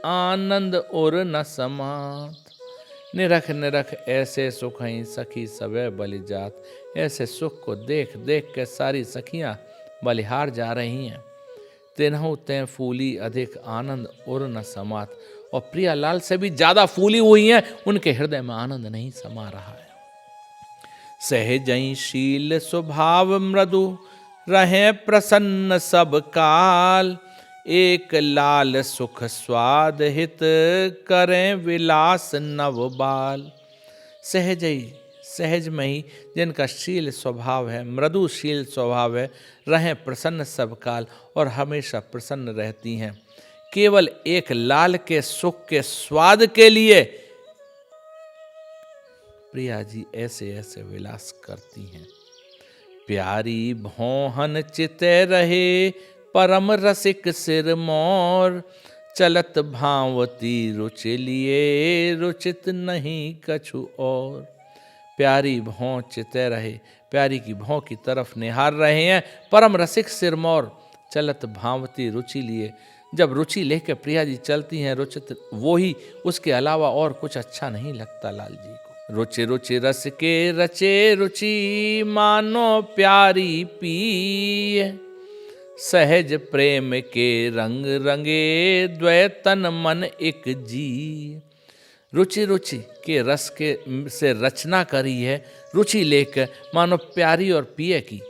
आनंद और न समात। निरख निरख ऐसे सुख हैं सखी सवे बलिजात, ऐसे सुख को देख देख के सारी सखियां बलिहार जा रही हैं। तिनहु ते फूली अधिक आनंद और न समात, और प्रिया लाल से भी ज्यादा फूली हुई हैं, उनके हृदय में आनंद नहीं समा रहा है। सहजई शील स्वभाव मृदु रहे प्रसन्न सब काल, एक लाल सुख स्वाद हित करें विलास नव बाल। सहजई, सहज में ही जिनका शील स्वभाव है, मृदुशील स्वभाव है, रहें प्रसन्न सब काल, और हमेशा प्रसन्न रहती हैं। केवल एक लाल के सुख के स्वाद के लिए प्रिया जी ऐसे ऐसे विलास करती हैं। प्यारी भौहन चिते रहे परम रसिक सिर मोर, चलत भावती रुचि लिए रुचित नहीं कछु और। प्यारी भौं चिते रहे, प्यारी की भौं की तरफ निहार रहे हैं परम रसिक सिरमौर, चलत भावती रुचि लिए। जब रुचि लेकर प्रिया जी चलती हैं, रुचित वो ही, उसके अलावा और कुछ अच्छा नहीं लगता लाल जी को। रुचि रुचि रस के रचे रुचि, मानो प्यारी पी, सहज प्रेम के रंग रंगे द्वैतन मन एक जी। रुचि रुचि के रस के से रचना करी है, रुचि लेकर मानो प्यारी और पिए की।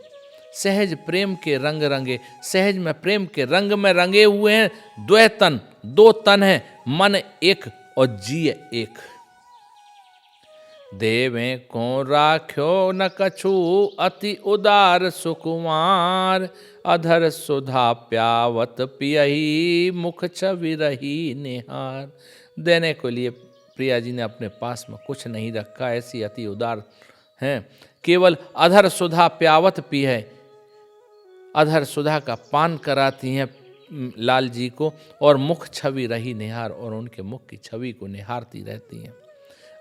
सहज प्रेम के रंग रंगे, सहज में प्रेम के रंग में रंगे हुए हैं। द्वैतन, दो तन है, मन एक और जी एक। देवें को राख्यो न कछु अति उदार सुकुमार, अधर सुधा प्यावत पियही मुख छवि रही निहार। देने के लिए प्रिया जी ने अपने पास में कुछ नहीं रखा, ऐसी अति उदार हैं। केवल अधर सुधा प्यावत पी है, अधर सुधा का पान कराती हैं लाल जी को, और मुख छवि रही निहार, और उनके मुख की छवि को निहारती रहती हैं।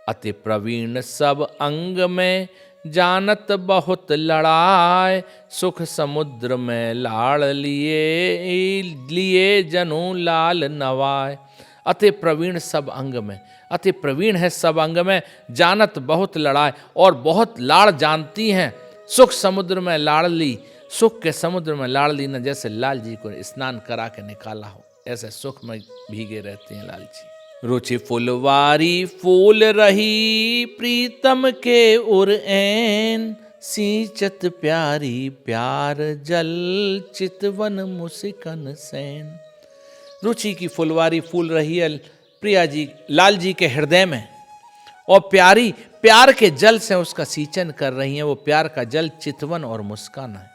अति प्रवीण सब अंग में जानत बहुत लड़ाए, सुख समुद्र में लाड़ लिए लिए जनु लाल नवाए। अति प्रवीण सब अंग में, अति प्रवीण है सब अंग में, जानत बहुत लड़ाए, और बहुत लाड़ जानती हैं। सुख समुद्र में लाड़ली, सुख के समुद्र में लाड़ली ने जैसे लाल जी को स्नान करा के निकाला हो, ऐसे सुख में भीगे रहते हैं लाल जी। रुचि फुलवारी फूल रही प्रीतम के उर ऐन, सींचत प्यारी प्यार जल चितवन मुस्कन सैन। रुचि की फुलवारी फूल रही है प्रिया जी लाल जी के हृदय में, और प्यारी प्यार के जल से उसका सींचन कर रही हैं। वो प्यार का जल चितवन और मुस्कान है।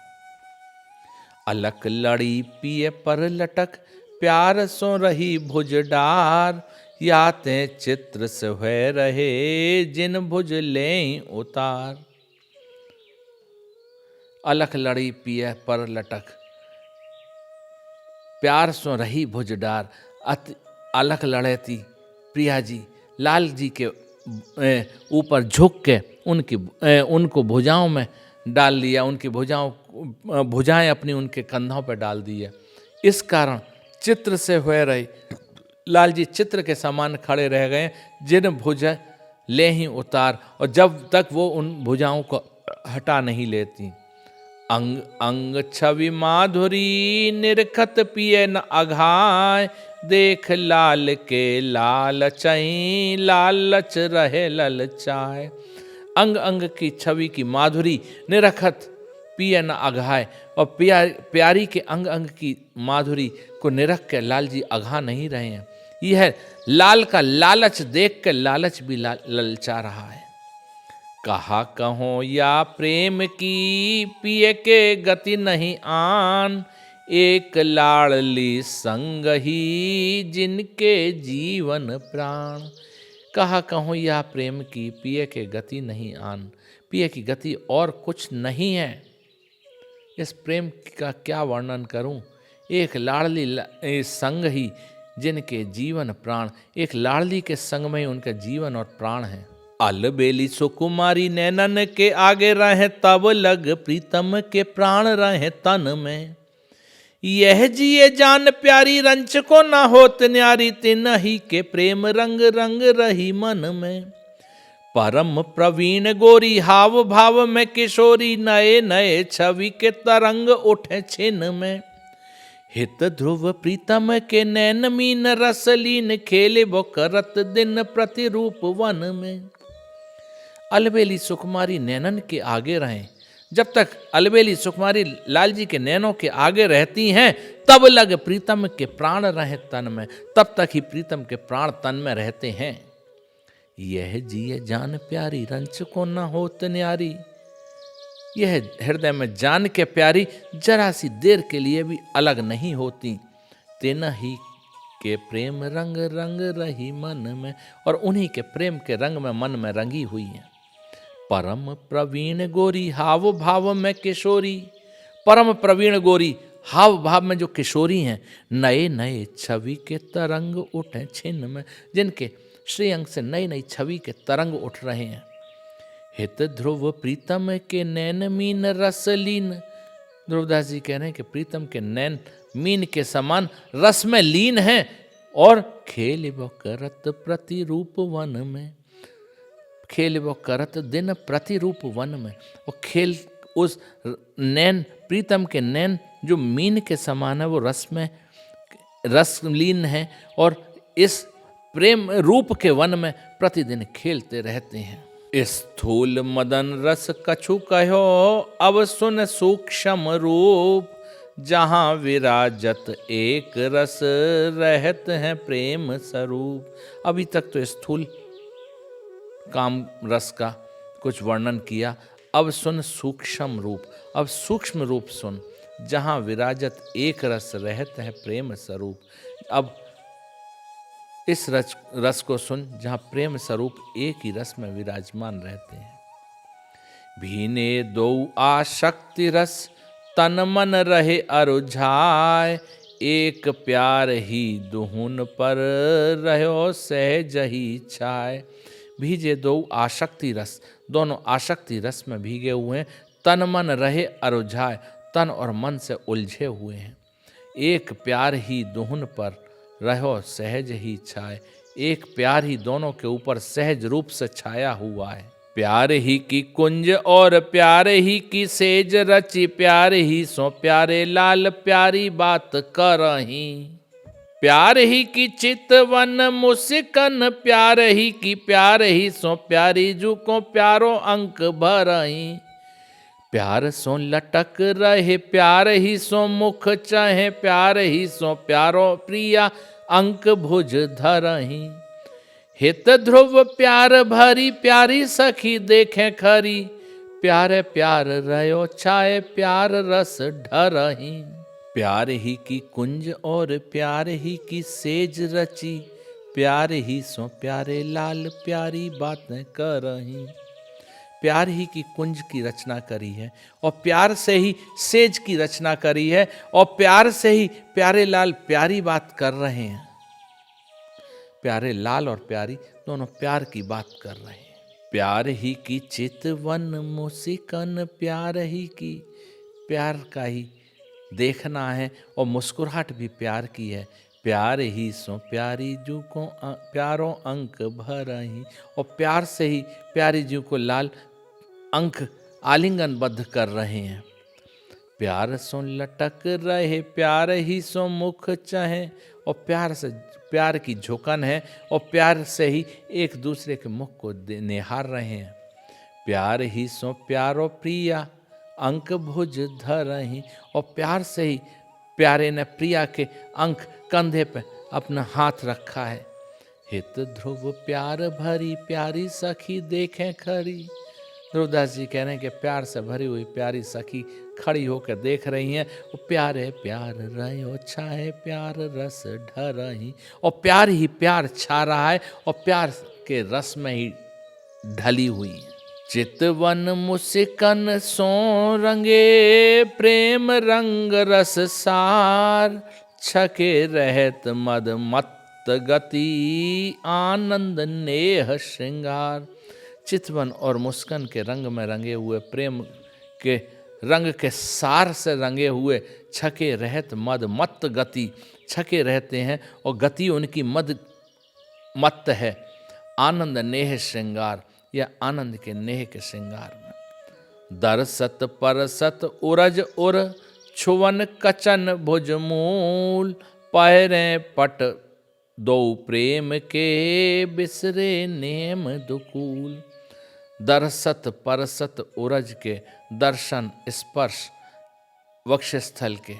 अलक लड़ी पिए पर लटक, प्यार सो रही भुज डार, याते चित्र से हुए रहे जिन भुज ले उतार। अलख लड़ी पिए पर लटक, प्यार सो रही भुज डार। अलख लड़े थी प्रिया जी लाल जी के ऊपर झुक के उनको भुजाओं में डाल लिया, उनकी भुजाएं अपनी उनके कंधों पर डाल दी है। इस कारण चित्र से हुए रहे, लाल जी चित्र के समान खड़े रह गए, जिन भुज ले ही उतार, और जब तक वो उन भुजाओं को हटा नहीं लेती। अंग अंग छवि माधुरी निरखत पिए न अघाय, देख लाल के लालचई लालच रहे ललचाए। अंग अंग की छवि की माधुरी निरखत पिए न अघाय, और प्यारी के अंग अंग की माधुरी को निरख के लाल जी अघा नहीं रहे हैं। यह लाल का लालच देख के लालच भी ललचा रहा है। कहा कहो या प्रेम की पिए के गति नहीं आन, एक लाड़ली संग ही जिनके जीवन प्राण। कहा कहो या प्रेम की पिए के गति नहीं आन, पिए की गति और कुछ नहीं है। इस प्रेम का क्या वर्णन करूं। एक लाड़ली संग ही जिनके जीवन प्राण, एक लाड़ली के संग में ही उनका जीवन और प्राण है। अलबेली सुकुमारी नैनन के आगे रहे, तब लग प्रीतम के प्राण रहे तन में। यह जिए जान प्यारी रंच को न होत न्यारी, तिनहि के प्रेम रंग रंग रही मन में। परम प्रवीण गोरी हाव भाव में किशोरी, नए नए छवि के तरंग उठे छिन में। हित ध्रुव प्रीतम के नैन मीन रसलीन, खेले वो करत दिन प्रतिरूप वन में। अलबेली सुकुमारी नैनन के आगे रहें। जब तक अलबेली सुकुमारी लाल जी के नैनों के आगे रहती हैं, तब लग प्रीतम के प्राण रहे तन में, तब तक ही प्रीतम के प्राण तन में रहते हैं। यह जिए जान प्यारी रंच को न होत न्यारी, यह हृदय में जान के प्यारी जरा सी देर के लिए भी अलग नहीं होती। तेना ही के प्रेम रंग रंग रही मन में, और उन्हीं के प्रेम के रंग में मन में रंगी हुई है। परम प्रवीण गोरी हाव भाव में किशोरी, परम प्रवीण गोरी हाव भाव में जो किशोरी हैं, नए नए छवि के तरंग उठे छिन में, जिनके श्रीअंग से नई नई छवि के तरंग उठ रहे हैं। हित ध्रुव प्रीतम के नैन मीन रसलीन, ध्रुवदास जी कह रहे हैं कि प्रीतम के नैन मीन के समान रस में लीन हैं, और खेल वो करत प्रतिरूप वन में, खेल वो करत दिन प्रतिरूप वन में। और खेल उस नैन प्रीतम के नैन जो मीन के समान है, वो रस में रसलीन है, और इस प्रेम रूप के वन में प्रतिदिन खेलते रहते हैं। स्थूल मदन रस कछु कहो, अब सुन सूक्ष्म रूप, जहाँ विराजत एक रस रहत हैं प्रेम स्वरूप। अभी तक तो स्थूल काम रस का कुछ वर्णन किया, अब सुन सूक्ष्म रूप, अब सूक्ष्म रूप सुन, जहाँ विराजत एक रस रहत है प्रेम स्वरूप। अब इस रस को सुन जहाँ प्रेम स्वरूप एक ही रस में विराजमान रहते हैं। भीने दो आशक्ति रस तन मन रहे अरुझाय, एक प्यार ही दुहुन पर रहो सहज ही छाय। भीजे दो आशक्ति रस, दोनों आशक्ति रस में भीगे हुए हैं, तन मन रहे अरुझाय, तन और मन से उलझे हुए हैं। एक प्यार ही दुहुन पर रहो सहज ही छाए। एक प्यार ही दोनों के ऊपर सहज रूप से छाया हुआ है। प्यार ही की कुंज और प्यार ही की सेज रची, प्यार ही सो प्यारे लाल प्यारी बात करही। प्यार ही की चितवन मुस्कन, प्यार ही की प्यार ही सो प्यारी जू को प्यारो अंक भरही। प्यार सो लटक रहे प्यार ही सो मुख चाहे, प्यार ही सो प्यारो प्रिया अंक भुज धरही। हित ध्रुव प्यार भरी प्यारी सखी देखें खरी, प्यारे प्यार रयो छाए प्यार रस ढरही। प्यार ही की कुंज और प्यार ही की सेज रची, प्यार ही सो प्यारे लाल प्यारी बातें करही। प्यार ही की कुंज की रचना करी है और प्यार से ही सेज की रचना करी है और प्यार से ही प्यारे लाल प्यारी बात कर रहे हैं। प्यारे लाल और प्यारी दोनों प्यार की बात कर रहे हैं। प्यार ही की चितवन मुस्कान, प्यार ही की प्यार का ही देखना है और मुस्कुराहट भी प्यार की है। प्यार ही सो प्यारी जू को प्यारों अंक भरही, और प्यार से ही प्यारी जू को लाल अंक आलिंगनबद्ध कर रहे हैं। प्यार सो लटक रहे प्यार ही सो मुख चाहे, और प्यार से प्यार की झुकन है और प्यार से ही एक दूसरे के मुख को निहार रहे हैं। प्यार ही सो प्यारो प्रिया अंक भुज धरही, और प्यार से ही प्यारे ने प्रिया के अंक कंधे पे अपना हाथ रखा है। हित ध्रुव प्यार भरी प्यारी सखी देखें खरी। ध्रुवदास जी कह रहे हैं कि प्यार से भरी हुई प्यारी सखी खड़ी होकर देख रही हैं। वो प्यारे प्यार रयो छाए प्यार रस ढरही, और प्यार ही प्यार छा रहा है और प्यार के रस में ही ढली हुई है। चितवन मुस्कन सो रंगे प्रेम रंग रस सार, छके रहत मद मत गति आनंद नेह श्रृंगार। चितवन और मुस्कान के रंग में रंगे हुए, प्रेम के रंग के सार से रंगे हुए, छके रहत मद मत गति, छके रहते हैं और गति उनकी मद मत है। आनंद नेह श्रृंगार, या आनंद के नेह के श्रृंगार में। दरसत परसत उरज उर, छुवन कचन भुज मूल, पहरे पट दो प्रेम के बिसरे नेम दुकूल। दरसत परसत उरज के दर्शन स्पर्श वक्षस्थल के,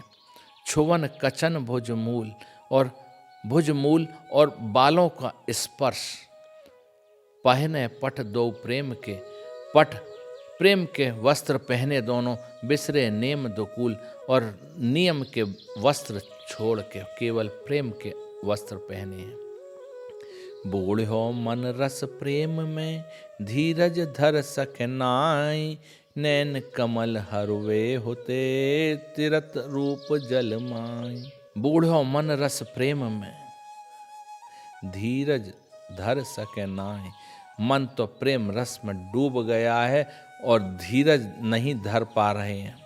छुवन कचन भुजमूल और भुजमूल और बालों का स्पर्श, पहने पट दो प्रेम के, पट प्रेम के वस्त्र पहने दोनों, बिसरे नेम दुकूल और नियम के वस्त्र छोड़ के केवल प्रेम के वस्त्र पहने हैं। बूढ़ो मन रस प्रेम में धीरज धर सके नाई, नैन कमल हरवे होते तिरत रूप जल माई। बूढ़ो मन रस प्रेम में धीरज धर सके नाई, मन तो प्रेम रस में डूब गया है और धीरज नहीं धर पा रहे हैं।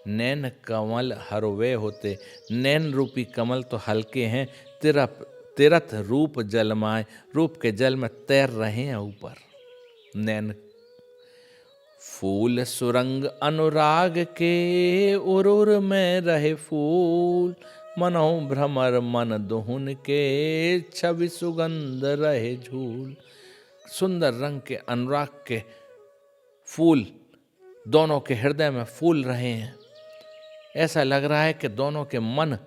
नैन कमल हरवे होते, नैन रूपी कमल तो हल्के हैं, तिरथ रूप जलमाए, रूप के जल में तैर रहे हैं ऊपर। नैन फूल सुरंग अनुराग के, उरुर में रहे फूल, मनो भ्रमर मन दुहुन के, छवि सुगंध रहे झूल। सुंदर रंग के अनुराग के फूल दोनों के हृदय में फूल रहे हैं। ऐसा लग रहा है कि दोनों के मन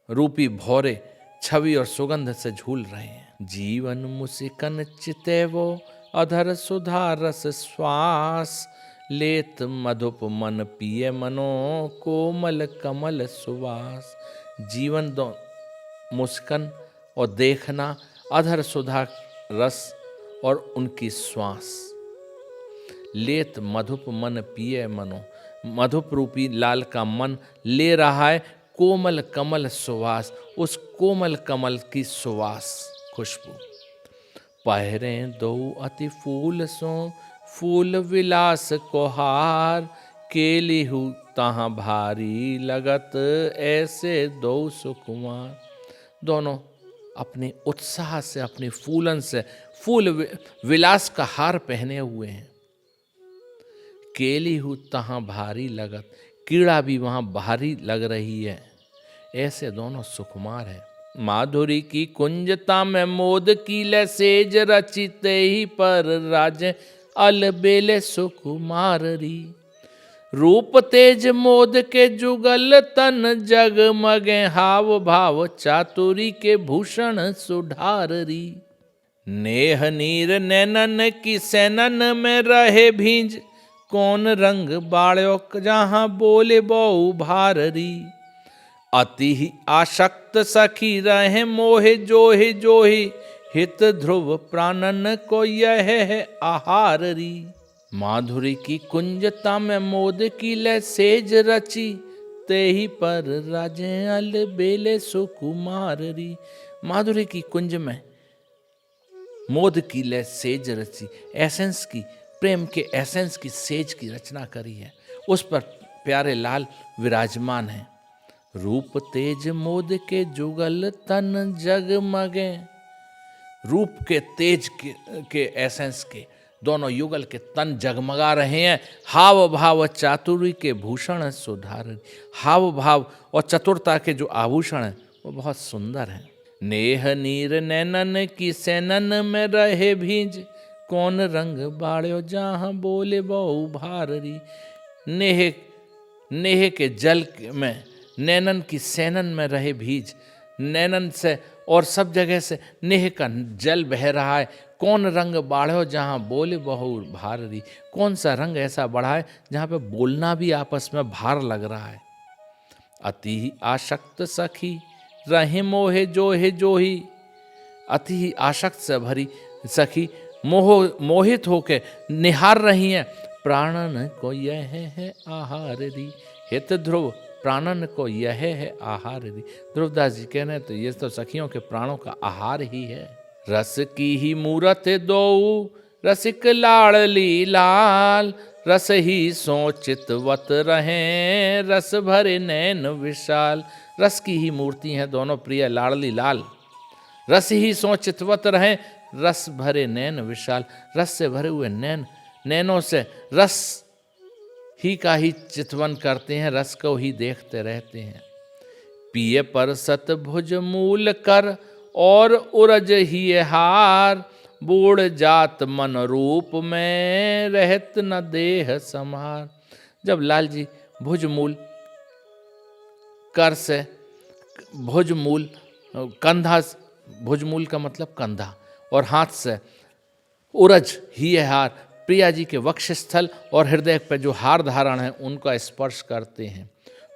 रूपी भौरे छवि और सुगंध से झूल रहे हैं। जीवन मुस्कन चितेवो अधर सुधा रस श्वास, लेत मधुप मन पिए मनो कोमल कमल सुवास। जीवन दो मुस्कन और देखना, अधर सुधा रस और उनकी श्वास। लेत मधुप मन पिए मनो, मधुप रूपी लाल का मन ले रहा है कोमल कमल सुवास, उस कोमल कमल की सुवास खुशबू। पहरे दो अति फूल सो फूल विलास को हार, केली हूँ तहाँ भारी लगत ऐसे दो सुकुमार। दोनों अपने उत्साह से, अपनी फूलन से फूल विलास का हार पहने हुए हैं। केली हूँ तहाँ भारी लगत, कीड़ा भी वहाँ भारी लग रही है। ऐसे दोनों सुकुमार हैं। माधुरी की कुंजता में मोद की ले सेज रचिते ही पर राज अलबेले सुकुमारी। रूप तेज मोद के जुगल तन जगमगे, हाव भाव चातुरी के भूषण सुधाररी। नेह नीर नैनन की सैनन में रहे भींज, कौन रंग बाळ्यो जहाँ बोले बहु भाररी। अति ही आशक्त सखी रहे मोहे जोहे जोही, हित ध्रुव प्राणन को यह है आहाररी। माधुरी की कुंजता में मोद की ले सेज रची, ते ही पर राजे अल बेले सुकुमाररी। माधुरी की कुंज में मोद की ले सेज रची, एसेंस की, प्रेम के एसेंस की सेज की रचना करी है। उस पर प्यारे लाल विराजमान हैं। रूप तेज मोद के जुगल तन जगमगे। रूप के तेज के एसेंस के दोनों युगल के तन जगमगा रहे हैं। हाव भाव चातुरी के भूषण सुधार। हाव भाव और चतुरता के जो आभूषण हैं वो बहुत सुंदर हैं। नेह नीर नैनन की सैनन में रहे भींज, कौन रंग बाळ्यो जहाँ बोले बहु भाररी। नेह के जल में, नैनन की सैनन में रहे भीज, नैनन से और सब जगह से नेह का जल बह रहा है। कौन रंग बाढ़ो जहाँ बोले बहु भाररी। कौन सा रंग ऐसा बढ़ा है जहाँ पे बोलना भी आपस में भार लग रहा है। अति ही आशक्त सखी रहे मोहे जोहे जोही। अति ही आशक्त से भरी सखी मोहित होके निहार रही हैं। प्राणन को यह है आहाररी, हित ध्रुव प्राणन को यह है आहार। ध्रुवदास जी कह रहे हैं तो ये तो सखियों के प्राणों का आहार ही है। रस की ही मूरत दो रसिक लाड़ली लाल, रस ही सोचितवत रहे रस भरे नैन विशाल। रस की ही मूर्ति हैं दोनों प्रिय लाड़ली लाल। रस ही सोचितवत रहे रस भरे नैन विशाल। रस से भरे हुए नैनों से रस ही का ही चितवन करते हैं, रस को ही देखते रहते हैं। पिए पर सत भुज मूल कर और उरज ही हार, बूढ़ जात मन रूप में रहत न देह समार। जब लाल जी भुजमूल कर से, भुजमूल कंधा, भुजमूल का मतलब कंधा, और हाथ से उरज ही हार, प्रिया जी के वक्षस्थल और हृदय पर जो हार धारण है उनका स्पर्श करते हैं।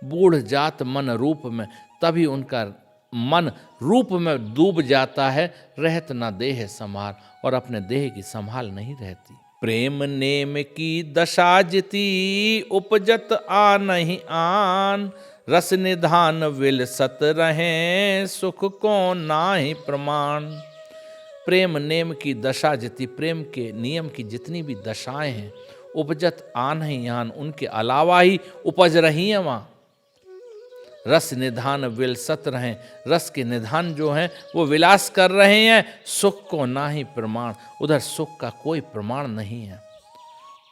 बूढ़ जात मन रूप में, तभी उनका मन रूप में डूब जाता है। रहत न देह संभार, और अपने देह की संभाल नहीं रहती। प्रेम नेम की दशा जिती उपजत आ नहीं आन, रस निधान विलसत रहे सुख को नाहि प्रमाण। प्रेम नेम की दशा जिती, प्रेम के नियम की जितनी भी दशाएं हैं, उपजत आ नहीं आन, उनके अलावा ही उपज रही हैं वहाँ। रस निधान विलसत रहें, रस के निधान जो हैं वो विलास कर रहे हैं। सुख को ना ही प्रमाण, उधर सुख का कोई प्रमाण नहीं है।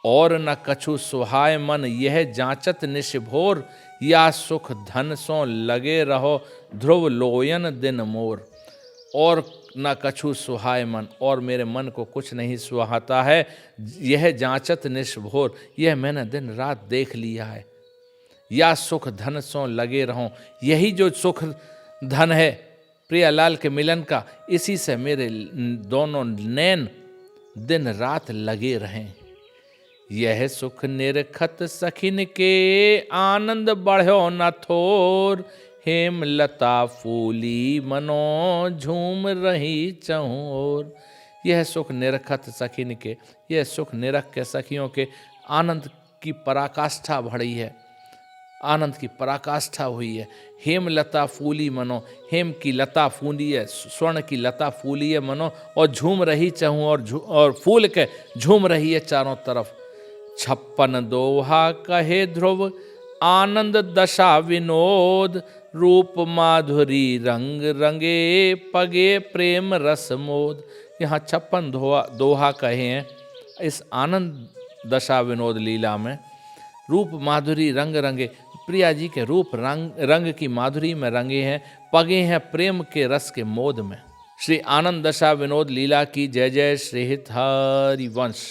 और न कछु सुहाय मन यह जांचत निशिभोर, या सुख धन सो लगे रहो ध्रुव लोयन दिन मोर। और न कछु सुहाय मन, और मेरे मन को कुछ नहीं सुहाता है। यह जांचत निशिभोर, यह मैंने दिन रात देख लिया है। या सुख धन सो लगे रहूं, यही जो सुख धन है प्रियालाल के मिलन का, इसी से मेरे दोनों नैन दिन रात लगे रहें। यह सुख निरखत सखिन के आनंद बढ़ो न थोर, हेम लता फूली मनो झूम रही चहुं ओर। यह सुख निरखत सखिन के, यह सुख निरख के सखियों के आनंद की पराकाष्ठा बढ़ी है, आनंद की पराकाष्ठा हुई है। हेम लता फूली मनो, हेम की लता फूली है, स्वर्ण की लता फूली है मनो, और झूम रही चहूँ, और फूल के झूम रही है चारों तरफ। 56 दोहा कहे ध्रुव आनंद दशा विनोद, रूप माधुरी रंग रंगे, पगे प्रेम रस मोद। यहाँ 56 दोहा कहे हैं इस आनंद दशा विनोद लीला में। रूप माधुरी रंग रंगे, प्रिया जी के रूप रंग की माधुरी में रंगे हैं, पगे हैं प्रेम के रस के मोद में। श्री आनंद दशा विनोद लीला की जय जय। श्री हित हरि वंश।